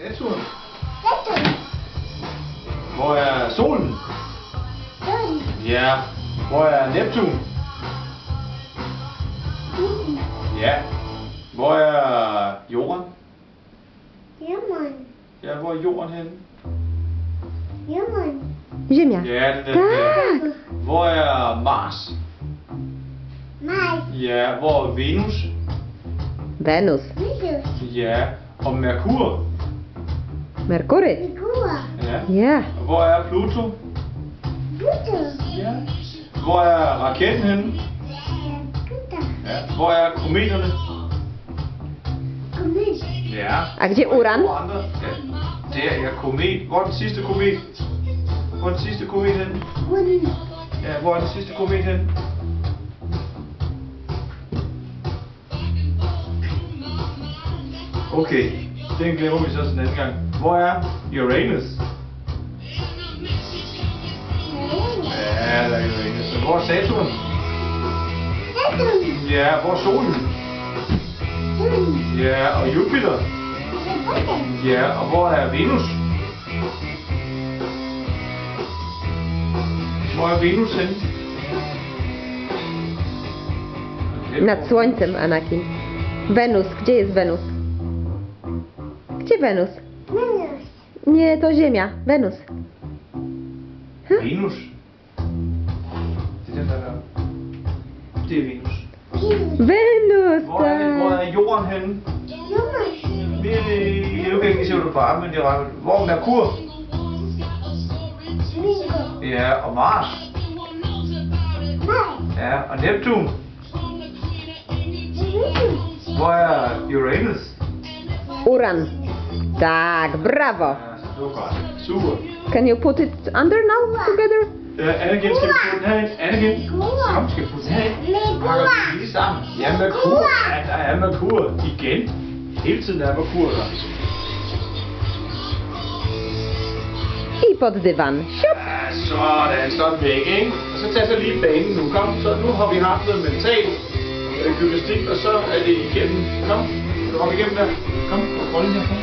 Saturn. Saturn. Hvor er solen? Solen. Ja. Hvor er Neptun? Jorden. Ja. Hvor er jorden? Jorden. Ja, hvor er jorden henne? Jorden. Ziemia. Ja, det er den der. Tak. Hvor er Mars? Mars. Ja. Hvor er Venus? Venus. Venus. Ja. Og Merkur? Merkury. Merkur. Ja. Ja. Og hvor er Pluto? Pluto. Ja. Hvor er raketten henne? Pluto. Ja. Hvor er kometerne? Komet. Ja. A gdzie Uran? Hvor andre? Ja. Det er komet. Hvor er den sidste komet? Hvor er den sidste komet henne? Runden. Ja, hvor er den sidste komet henne? Okay, den glemmer vi så til næste gang. Hvor er Uranus? Ja, der er Uranus. Og hvor er Saturn? Saturn. Ja, hvor er solen? Solen. Ja, og Jupiter? Jupiter. Ja, og hvor er Venus? Hvor er Venus henne? Nad słońcem, Anakin. Wenus. Gdzie jest Wenus? Gdzie Wenus? Venus. Nie, to Ziemia. Wenus. Venus? Det er den der. Det er Venus. Venus, Hvor er tak. jorden henne? Jorden. Jeg kan ikke se, hvor du bare, men det er ret. Hvor er Merkur? Merkur. Ja, og Mars? Mars. Ja, og Neptun? Venus. Hvor er Uranus? Uran. Tak, brawo. Ja, det var godt. Super. Can you put it under now together? Anakin, skal vi putte den herind? Anakin? Kom, skal vi putte den herind? Pakker vi lige sammen. Ja, Merkur. Ja, der er Merkur. Igen. Hele tiden er Merkur der. I pod dywan. Siup. Ja, sådan, så er den væk, ikke? Og så tag så lige banen nu, kom. Så nu har vi haft noget mentalt gymnastik, og så er det igennem. Kom, du hopper igennem der. Kom, på rollen her, kom.